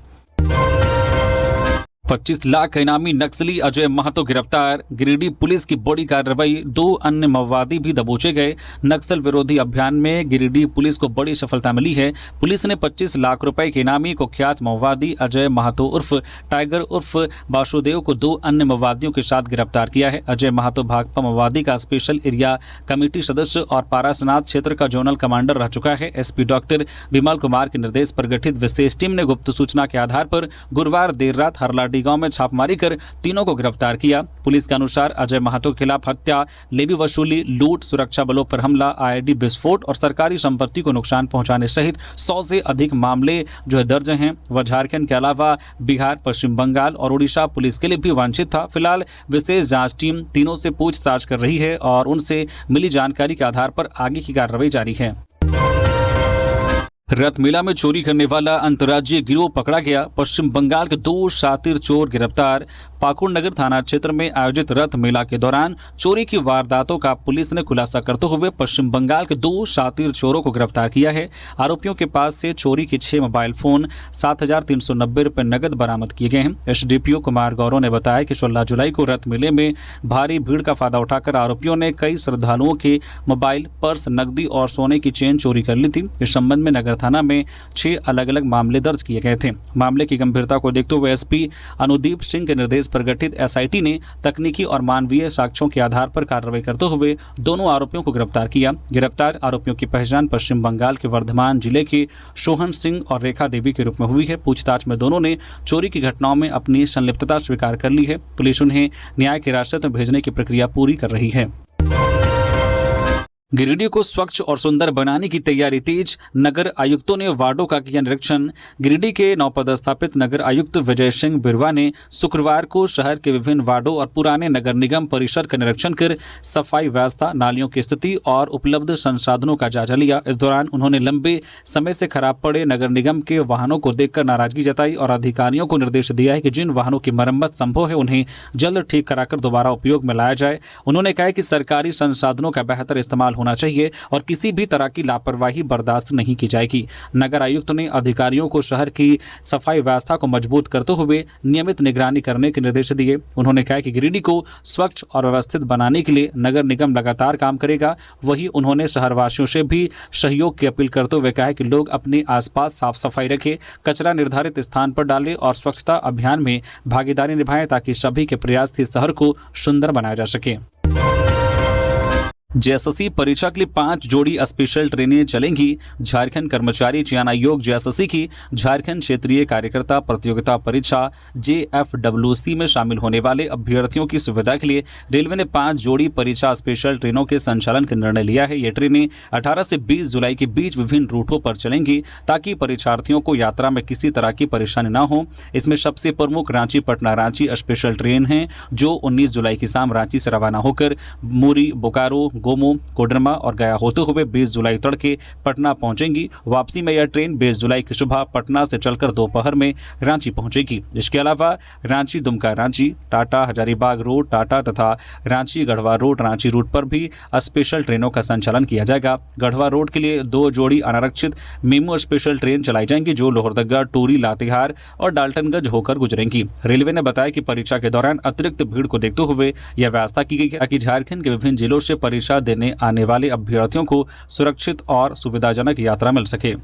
25 लाख का इनामी नक्सली अजय महतो गिरफ्तार। गिरिडीह पुलिस की बड़ी कार्रवाई, 2 अन्य माओवादी भी दबोचे गए। नक्सल विरोधी अभियान में गिरिडीह पुलिस को बड़ी सफलता मिली है। पुलिस ने 25 लाख रुपए के इनामी कुख्यात माओवादी अजय महतो उर्फ टाइगर उर्फ वासुदेव को 2 अन्य माओवादियों के साथ गिरफ्तार किया है। अजय महतो भाकपा माओवादी का स्पेशल एरिया कमेटी सदस्य और पारासनाथ क्षेत्र का जोनल कमांडर रह चुका है। एसपी डॉक्टर विमल कुमार के निर्देश पर गठित विशेष टीम ने गुप्त सूचना के आधार पर गुरुवार देर रात हरलाडी गांव में छापेमारी कर तीनों को गिरफ्तार किया। पुलिस के अनुसार अजय महतो के खिलाफ हत्या, लेवी वसूली, लूट, सुरक्षा बलों पर हमला, आईडी विस्फोट और सरकारी संपत्ति को नुकसान पहुंचाने सहित 100 से अधिक मामले दर्ज हैं। वह झारखंड के अलावा बिहार, पश्चिम बंगाल और उड़ीसा पुलिस के लिए भी वांछित था। फिलहाल विशेष जांच टीम तीनों से पूछताछ कर रही है और उनसे मिली जानकारी के आधार पर आगे की कार्रवाई जारी है। रथ मेला में चोरी करने वाला अंतर्राज्यीय गिरोह पकड़ा गया। पश्चिम बंगाल के 2 शातिर चोर गिरफ्तार। पाकुड़ नगर थाना क्षेत्र में आयोजित रथ मेला के दौरान चोरी की वारदातों का पुलिस ने खुलासा करते हुए पश्चिम बंगाल के 2 शातिर चोरों को गिरफ्तार किया है। आरोपियों के पास से चोरी के 6 मोबाइल फोन, 7,390 रुपए नकद बरामद किए गए हैं। एसडीपीओ कुमार गौरव ने बताया कि 16 जुलाई को रथ मेले में भारी भीड़ का फायदा उठाकर आरोपियों ने कई श्रद्धालुओं के मोबाइल, पर्स, नकदी और सोने की चेन चोरी कर ली थी। इस संबंध में नगर थाना में 6 अलग अलग मामले दर्ज किए गए थे। मामले की गंभीरता को देखते हुए एसपी अनुदीप सिंह के निर्देश पर गठित एसआईटी ने तकनीकी और मानवीय साक्ष्यों के आधार पर कार्रवाई करते हुए दोनों आरोपियों को गिरफ्तार किया। गिरफ्तार आरोपियों की पहचान पश्चिम बंगाल के वर्धमान जिले के सोहन सिंह और रेखा देवी के रूप में हुई है। पूछताछ में दोनों ने चोरी की घटनाओं में अपनी संलिप्तता स्वीकार कर ली है। पुलिस उन्हें न्याय की हिरासत में भेजने की प्रक्रिया पूरी कर रही है। गिरिडीह को स्वच्छ और सुंदर बनाने की तैयारी तेज, नगर आयुक्तों ने वार्डों का किया निरीक्षण। गिरिडीह के नवपदस्थापित नगर आयुक्त विजय सिंह बिरवा ने शुक्रवार को शहर के विभिन्न वार्डों और पुराने नगर निगम परिसर का निरीक्षण कर सफाई व्यवस्था, नालियों की स्थिति और उपलब्ध संसाधनों का जायजा लिया। इस दौरान उन्होंने लंबे समय से खराब पड़े नगर निगम के वाहनों को देखकर नाराजगी जताई और अधिकारियों को निर्देश दिया है कि जिन वाहनों की मरम्मत संभव है उन्हें जल्द ठीक कराकर दोबारा उपयोग में लाया जाए। उन्होंने कहा कि सरकारी संसाधनों का बेहतर इस्तेमाल होना चाहिए और किसी भी तरह की लापरवाही बर्दाश्त नहीं की जाएगी। नगर आयुक्त ने अधिकारियों को शहर की सफाई व्यवस्था को मजबूत करते हुए नियमित निगरानी करने के निर्देश दिए। उन्होंने कहा कि गिरिडीह को स्वच्छ और व्यवस्थित बनाने के लिए नगर निगम लगातार काम करेगा। वहीं उन्होंने शहरवासियों से भी सहयोग की अपील करते हुए कहा कि लोग अपने आसपास साफ सफाई रखें, कचरा निर्धारित स्थान पर डालें और स्वच्छता अभियान में भागीदारी निभाएं ताकि सभी के प्रयास से शहर को सुंदर बनाया जा सके। जेएसएससी परीक्षा के लिए 5 जोड़ी स्पेशल ट्रेनें चलेंगी। झारखंड कर्मचारी चयन आयोग जेएसएससी की झारखंड क्षेत्रीय कार्यकर्ता प्रतियोगिता परीक्षा जेएफडब्ल्यूसी में शामिल होने वाले अभ्यर्थियों की सुविधा के लिए रेलवे ने 5 जोड़ी परीक्षा स्पेशल ट्रेनों के संचालन का निर्णय लिया है। ये ट्रेनें 18 से 20 जुलाई के बीच विभिन्न रूटों पर चलेंगी ताकि परीक्षार्थियों को यात्रा में किसी तरह की परेशानी न हो। इसमें सबसे प्रमुख रांची पटना रांची स्पेशल ट्रेन है जो 19 जुलाई की शाम रांची से रवाना होकर मुरी, बोकारो, गोमो, कोडरमा और गया होते हुए 20 जुलाई तड़के पटना पहुंचेंगी। वापसी में यह ट्रेन 20 जुलाई की सुबह पटना से चलकर दोपहर में रांची पहुंचेगी। इसके अलावा रांची दुमका रांची, टाटा हजारीबाग रोड टाटा तथा रांची गढ़वा रोड रांची रूट पर भी स्पेशल ट्रेनों का संचालन किया जाएगा। गढ़वा रोड के लिए 2 जोड़ी अनारक्षित मेमू स्पेशल ट्रेन चलाई जाएंगी जो लोहरदगा, टूरी, लातेहार और डाल्टनगंज होकर गुजरेंगी। रेलवे ने बताया कि परीक्षा के दौरान अतिरिक्त भीड़ को देखते हुए यह व्यवस्था की गई है ताकि झारखंड के विभिन्न जिलों से परीक्षा देने आने वाले अभ्यर्थियों को सुरक्षित और सुविधाजनक यात्रा मिल सके।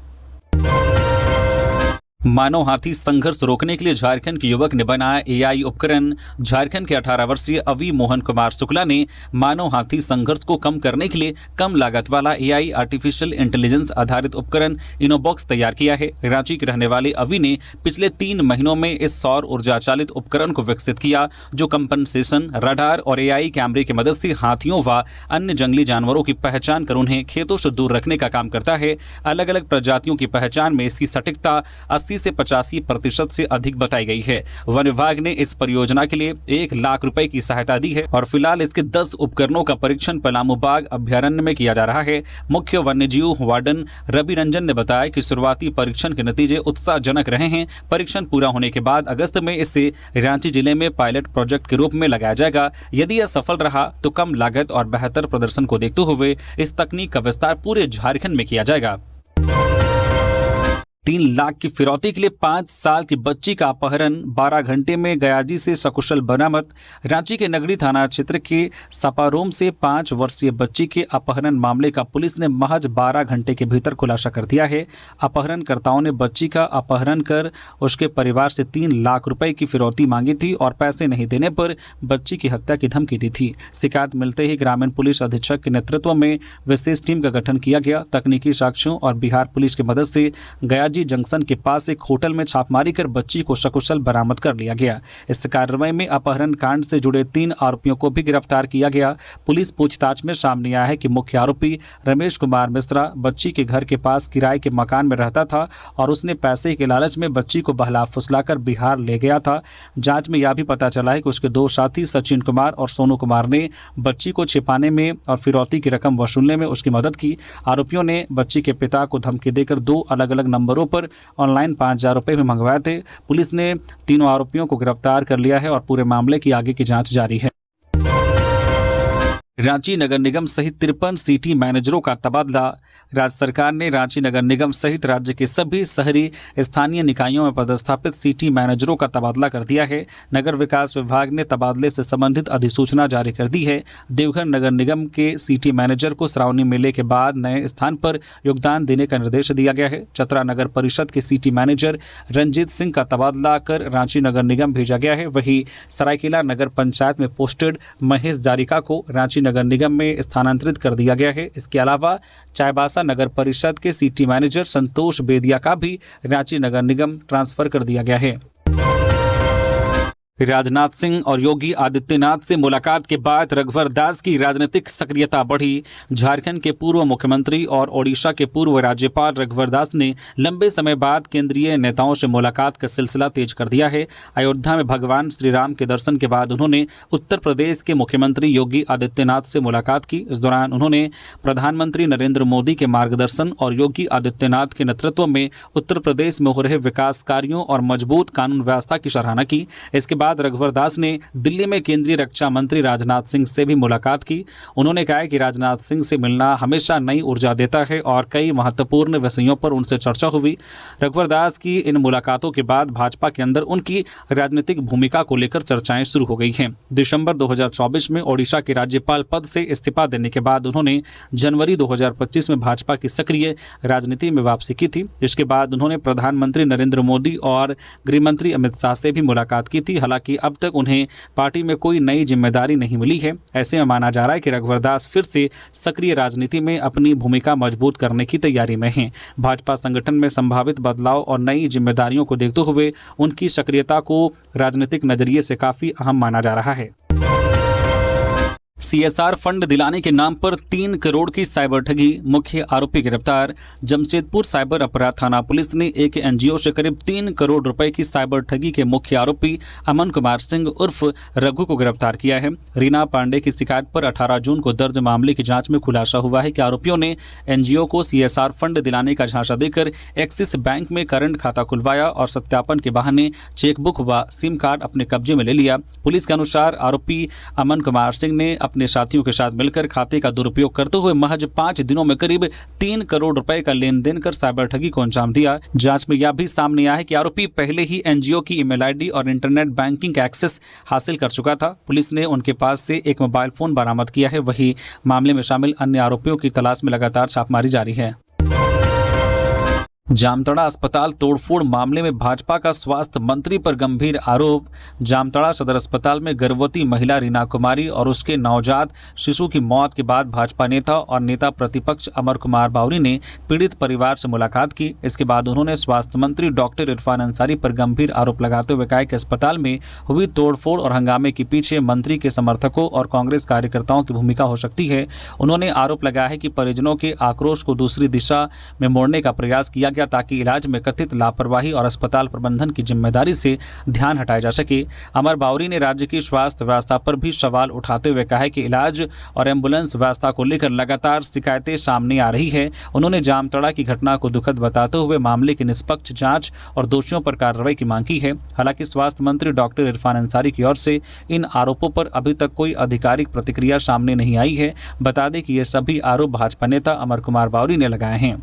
मानव हाथी संघर्ष रोकने के लिए झारखंड के युवक ने बनाया एआई उपकरण। झारखंड के 18 वर्षीय अवि मोहन कुमार शुक्ला ने मानव हाथी संघर्ष को कम करने के लिए कम लागत वाला एआई आर्टिफिशियल इंटेलिजेंस आधारित उपकरण इनोबॉक्स तैयार किया है। रांची के रहने वाले अवि ने पिछले 3 महीनों में इस सौर ऊर्जा चालित उपकरण को विकसित किया जो कंपनसेशन, रडार और एआई कैमरे की मदद से हाथियों व अन्य जंगली जानवरों की पहचान कर उन्हें खेतों से दूर रखने का काम करता है। अलग अलग प्रजातियों की पहचान में इसकी सटीकता 80 से 85% से अधिक बताई गई है। वन विभाग ने इस परियोजना के लिए 1 लाख रुपए की सहायता दी है और फिलहाल इसके 10 उपकरणों का परीक्षण पलामू बाग अभ्यारण्य में किया जा रहा है। मुख्य वन्यजीव वार्डन रवि रंजन ने बताया कि शुरुआती परीक्षण के नतीजे उत्साहजनक रहे हैं। परीक्षण पूरा होने के बाद अगस्त में इसे रांची जिले में पायलट प्रोजेक्ट के रूप में लगाया जाएगा। यदि यह सफल रहा तो कम लागत और बेहतर प्रदर्शन को देखते हुए इस तकनीक का विस्तार पूरे झारखंड में किया जाएगा। 3 लाख की फिरौती के लिए 5 साल की बच्ची का अपहरण, 12 घंटे में गयाजी से सकुशल बरामद। रांची के नगरी थाना क्षेत्र के सपारोम से 5 वर्षीय बच्ची के अपहरण मामले का पुलिस ने महज 12 घंटे के भीतर खुलासा कर दिया है। अपहरणकर्ताओं ने बच्ची का अपहरण कर उसके परिवार से 3 लाख रुपए की फिरौती मांगी थी और पैसे नहीं देने पर बच्ची की हत्या की धमकी दी थी। शिकायत मिलते ही ग्रामीण पुलिस अधीक्षक के नेतृत्व में विशेष टीम का गठन किया गया। तकनीकी साक्ष्यों और बिहार पुलिस की मदद से गया जंक्शन के पास एक होटल में छापमारी कर बच्ची को सकुशल बरामद कर लिया गया। इस कार्रवाई में अपहरण कांड से जुड़े 3 आरोपियों को भी गिरफ्तार किया गया। पुलिस पूछताछ में सामने आया है कि मुख्य आरोपी रमेश कुमार मिश्रा बच्ची के घर के पास किराए के मकान में रहता था और उसने पैसे के लालच में बच्ची को बहला फुसलाकर बिहार ले गया था। जांच में यह भी पता चला है कि उसके 2 साथी सचिन कुमार और सोनू कुमार ने बच्ची को छिपाने में और फिरौती की रकम वसूलने में उसकी मदद की। आरोपियों ने बच्ची के पिता को धमकी देकर 2 अलग अलग नंबरों पर ऑनलाइन 5,000 रुपए भी मंगवाए थे। पुलिस ने तीनों आरोपियों को गिरफ्तार कर लिया है और पूरे मामले की आगे की जांच जारी है। रांची नगर निगम सहित 53 सिटी मैनेजरों का तबादला। राज्य सरकार ने रांची नगर निगम सहित राज्य के सभी शहरी स्थानीय निकायों में पदस्थापित सिटी मैनेजरों का तबादला कर दिया है। नगर विकास विभाग ने तबादले से संबंधित अधिसूचना जारी कर दी है। देवघर नगर निगम के सिटी मैनेजर को श्रावणी मेले के बाद नए स्थान पर योगदान देने का निर्देश दिया गया है। चतरा नगर परिषद के सिटी मैनेजर रंजीत सिंह का तबादला कर रांची नगर निगम भेजा गया है। वहीं सरायकेला नगर पंचायत में पोस्टेड महेश जारिका को रांची नगर निगम में स्थानांतरित कर दिया गया है। इसके अलावा चाईबासा नगर परिषद के सिटी मैनेजर संतोष बेदिया का भी रांची नगर निगम ट्रांसफर कर दिया गया है। राजनाथ सिंह और योगी आदित्यनाथ से मुलाकात के बाद रघुवर दास की राजनीतिक सक्रियता बढ़ी। झारखंड के पूर्व मुख्यमंत्री और ओडिशा के पूर्व राज्यपाल रघुवर दास ने लंबे समय बाद केंद्रीय नेताओं से मुलाकात का सिलसिला तेज कर दिया है। अयोध्या में भगवान श्री राम के दर्शन के बाद उन्होंने उत्तर प्रदेश के मुख्यमंत्री योगी आदित्यनाथ से मुलाकात की। इस दौरान उन्होंने प्रधानमंत्री नरेंद्र मोदी के मार्गदर्शन और योगी आदित्यनाथ के नेतृत्व में उत्तर प्रदेश में हो रहे विकास कार्यों और मजबूत कानून व्यवस्था की सराहना की। इसके बाद रघुवर दास ने दिल्ली में केंद्रीय रक्षा मंत्री राजनाथ सिंह से भी मुलाकात की। उन्होंने कहा कि राजनाथ सिंह से मिलना हमेशा नई ऊर्जा देता है और कई महत्वपूर्ण विषयों पर उनसे चर्चा हुई। रघुवर दास की इन मुलाकातों के बाद भाजपा के अंदर उनकी राजनीतिक भूमिका को लेकर चर्चाएं शुरू हो गई हैं। दिसंबर 2024 में ओडिशा के राज्यपाल पद से इस्तीफा देने के बाद उन्होंने जनवरी 2025 में भाजपा की सक्रिय राजनीति में वापसी की थी। इसके बाद उन्होंने प्रधानमंत्री नरेंद्र मोदी और गृहमंत्री अमित शाह से भी मुलाकात की थी। हालांकि अब तक उन्हें पार्टी में कोई नई जिम्मेदारी नहीं मिली है। ऐसे में माना जा रहा है कि रघुवर दास फिर से सक्रिय राजनीति में अपनी भूमिका मजबूत करने की तैयारी में हैं। भाजपा संगठन में संभावित बदलाव और नई जिम्मेदारियों को देखते हुए उनकी सक्रियता को राजनीतिक नजरिए से काफी अहम माना जा रहा है। CSR फंड दिलाने के नाम पर 3 करोड़ की साइबर ठगी, मुख्य आरोपी गिरफ्तार। जमशेदपुर साइबर अपराध थाना पुलिस ने एक NGO से करीब 3 करोड़ रुपए की साइबर ठगी के मुख्य आरोपी अमन कुमार सिंह उर्फ रघु को गिरफ्तार किया है। रीना पांडे की शिकायत पर 18 जून को दर्ज मामले की जांच में खुलासा हुआ है कि आरोपियों ने NGO को CSR फंड दिलाने का झांसा देकर एक्सिस बैंक में करंट खाता खुलवाया और सत्यापन के बहाने चेकबुक व सिम कार्ड अपने कब्जे में ले लिया। पुलिस के अनुसार आरोपी अमन कुमार सिंह ने अपने साथियों के साथ मिलकर खाते का दुरुपयोग करते हुए महज 5 दिनों में करीब 3 करोड़ रुपए का लेन देन कर साइबर ठगी को अंजाम दिया। जांच में यह भी सामने आया है कि आरोपी पहले ही NGO की ईमेल ID और इंटरनेट बैंकिंग का एक्सेस हासिल कर चुका था। पुलिस ने उनके पास से एक मोबाइल फोन बरामद किया है। वहीं मामले में शामिल अन्य आरोपियों की तलाश में लगातार छापेमारी जारी है। जामताड़ा अस्पताल तोड़फोड़ मामले में भाजपा का स्वास्थ्य मंत्री पर गंभीर आरोप। जामताड़ा सदर अस्पताल में गर्भवती महिला रीना कुमारी और उसके नवजात शिशु की मौत के बाद भाजपा नेता और नेता प्रतिपक्ष अमर कुमार बावरी ने पीड़ित परिवार से मुलाकात की। इसके बाद उन्होंने स्वास्थ्य मंत्री डॉक्टर इरफान अंसारी पर गंभीर आरोप लगाते हुए कहा कि अस्पताल में हुई तोड़फोड़ और हंगामे के पीछे मंत्री के समर्थकों और कांग्रेस कार्यकर्ताओं की भूमिका हो सकती है। उन्होंने आरोप लगाया है कि परिजनों के आक्रोश को दूसरी दिशा में मोड़ने का प्रयास किया गया ताकि इलाज में कथित लापरवाही और अस्पताल प्रबंधन की जिम्मेदारी से ध्यान हटाया जा सके। अमर बावरी ने राज्य की स्वास्थ्य व्यवस्था पर भी सवाल उठाते हुए कहा है कि इलाज और एम्बुलेंस व्यवस्था को लेकर लगातार शिकायतें सामने आ रही है। उन्होंने जामताड़ा की घटना को दुखद बताते हुए मामले की निष्पक्ष जांच और दोषियों पर कार्रवाई की मांग की है। हालांकि स्वास्थ्य मंत्री डॉक्टर इरफान अंसारी की ओर से इन आरोपों पर अभी तक कोई आधिकारिक प्रतिक्रिया सामने नहीं आई है। बता दें कि ये सभी आरोप भाजपा नेता अमर कुमार बावरी ने लगाए हैं।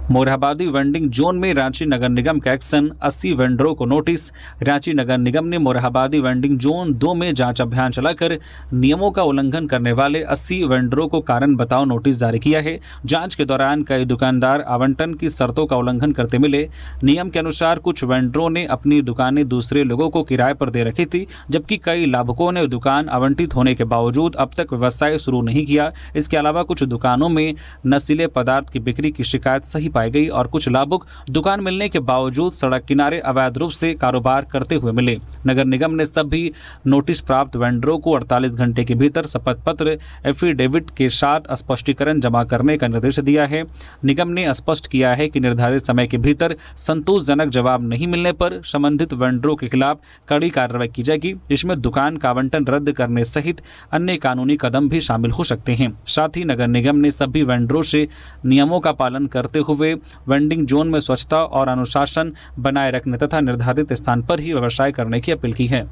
मोरहाबादी वेंडिंग जोन में रांची नगर निगम का एक्शन, 80 वेंडरों को नोटिस। रांची नगर निगम ने मोरहाबादी वेंडिंग जोन 2 में जांच अभियान चलाकर नियमों का उल्लंघन करने वाले 80 वेंडरों को कारण बताओ नोटिस जारी किया है। जांच के दौरान कई दुकानदार आवंटन की शर्तों का उल्लंघन करते मिले। नियम के अनुसार कुछ वेंडरों ने अपनी दुकानें दूसरे लोगों को किराए पर दे रखी थी, जबकि कई लाभुकों ने दुकान आवंटित होने के बावजूद अब तक व्यवसाय शुरू नहीं किया। इसके अलावा कुछ दुकानों में नशीले पदार्थ की बिक्री की शिकायत सही पाई गई और कुछ लाभुक दुकान मिलने के बावजूद सड़क किनारे अवैध रूप से कारोबार करते हुए मिले। नगर निगम ने सभी नोटिस प्राप्त वेंडरों को 48 घंटे के भीतर शपथ पत्र एफिडेविट के साथ स्पष्टीकरण जमा करने का निर्देश दिया है। निगम ने स्पष्ट किया है कि निर्धारित समय के भीतर संतोषजनक जवाब नहीं मिलने पर संबंधित वेंडरों के खिलाफ कड़ी कार्रवाई की जाएगी। इसमें दुकान का आवंटन रद्द करने सहित अन्य कानूनी कदम भी शामिल हो सकते हैं। साथ ही नगर निगम ने सभी वेंडरों से नियमों का पालन करते हुए वेंडिंग जोन में स्वच्छता और अनुशासन बनाए रखने तथा निर्धारित स्थान पर ही व्यवसाय करने की अपील की है।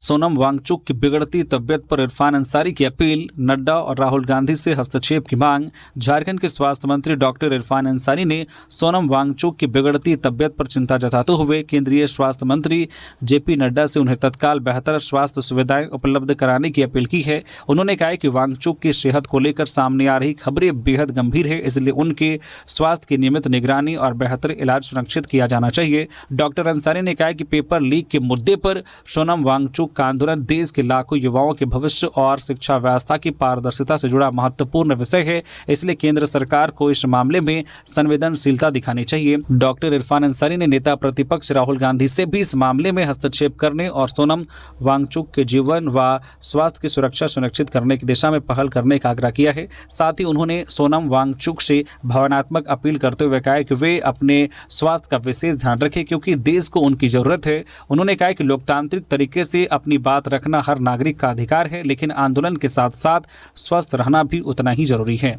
सोनम वांगचुक की बिगड़ती तबियत पर इरफान अंसारी की अपील, नड्डा और राहुल गांधी से हस्तक्षेप की मांग। झारखंड के स्वास्थ्य मंत्री डॉक्टर इरफान अंसारी ने सोनम वांगचुक की बिगड़ती तबियत पर चिंता जताते हुए केंद्रीय स्वास्थ्य मंत्री जेपी नड्डा से उन्हें तत्काल बेहतर स्वास्थ्य सुविधाएं उपलब्ध कराने की अपील की है। उन्होंने कहा कि वांगचुक की सेहत को लेकर सामने आ रही खबरें बेहद गंभीर है, इसलिए उनके स्वास्थ्य की नियमित निगरानी और बेहतर इलाज सुनिश्चित किया जाना चाहिए। डॉक्टर अंसारी ने कहा कि पेपर लीक के मुद्दे पर सोनम वांगचुक चूक का आंदोलन देश के लाखों युवाओं के भविष्य और शिक्षा व्यवस्था की पारदर्शिता से जुड़ा महत्वपूर्ण विषय है, इसलिए केंद्र सरकार को इस मामले में संवेदनशीलता दिखानी चाहिए। डॉक्टर इरफान अंसारी ने नेता प्रतिपक्ष राहुल गांधी से भी इस मामले में हस्तक्षेप करने और सोनम वांगचुक के जीवन व स्वास्थ्य की सुरक्षा सुनिश्चित करने की दिशा में पहल करने का आग्रह किया है। साथ ही उन्होंने सोनम वांगचुक से भावनात्मक अपील करते हुए कहा कि वे अपने स्वास्थ्य का विशेष ध्यान रखें क्योंकि देश को उनकी जरूरत है। उन्होंने कहा कि लोकतांत्रिक तरीके से अपनी बात रखना हर नागरिक का अधिकार है, लेकिन आंदोलन के साथ साथ स्वस्थ रहना भी उतना ही जरूरी है।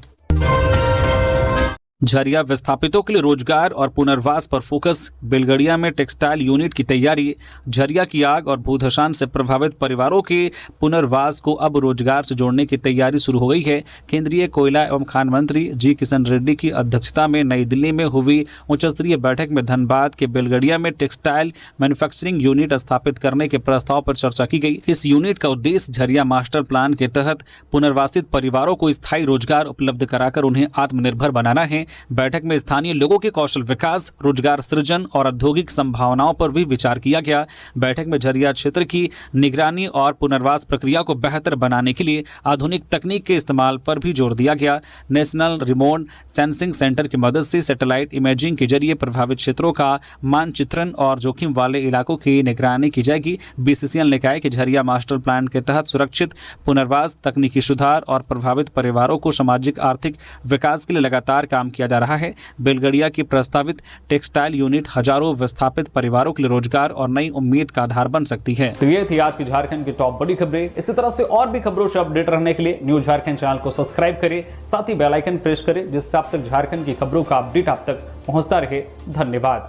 झरिया विस्थापितों के लिए रोजगार और पुनर्वास पर फोकस, बेलगड़िया में टेक्सटाइल यूनिट की तैयारी। झरिया की आग और भूधसान से प्रभावित परिवारों के पुनर्वास को अब रोजगार से जोड़ने की तैयारी शुरू हो गई है। केंद्रीय कोयला एवं खान मंत्री जी किशन रेड्डी की अध्यक्षता में नई दिल्ली में हुई उच्च स्तरीय बैठक में धनबाद के बेलगड़िया में टेक्सटाइल मैन्युफैक्चरिंग यूनिट स्थापित करने के प्रस्ताव पर चर्चा की गई। इस यूनिट का उद्देश्य झरिया मास्टर प्लान के तहत पुनर्वासित परिवारों को स्थायी रोजगार उपलब्ध कराकर उन्हें आत्मनिर्भर बनाना है। बैठक में स्थानीय लोगों के कौशल विकास, रोजगार सृजन और औद्योगिक संभावनाओं पर भी विचार किया गया। बैठक में झरिया क्षेत्र की निगरानी और पुनर्वास प्रक्रिया को बेहतर बनाने के लिए आधुनिक तकनीक के इस्तेमाल पर भी जोर दिया गया। नेशनल रिमोट सेंसिंग सेंटर की मदद से सैटेलाइट इमेजिंग के जरिए प्रभावित क्षेत्रों का मानचित्रण और जोखिम वाले इलाकों की निगरानी की जाएगी। बीसीसीएल ने कहा है कि झरिया मास्टर प्लान के तहत सुरक्षित पुनर्वास, तकनीकी सुधार और प्रभावित परिवारों को सामाजिक आर्थिक विकास के लिए लगातार काम किया जा रहा है। बेलगड़िया की प्रस्तावित टेक्सटाइल यूनिट हजारों विस्थापित परिवारों के लिए रोजगार और नई उम्मीद का आधार बन सकती है। तो ये थी आज की झारखंड की टॉप बड़ी खबरें। इसी तरह से और भी खबरों से अपडेट रहने के लिए न्यूज़ झारखंड चैनल को सब्सक्राइब करें, साथ ही बेल आइकन प्रेस करें जिससे आप तक झारखंड की खबरों का अपडेट आप तक पहुंचता रहे। धन्यवाद।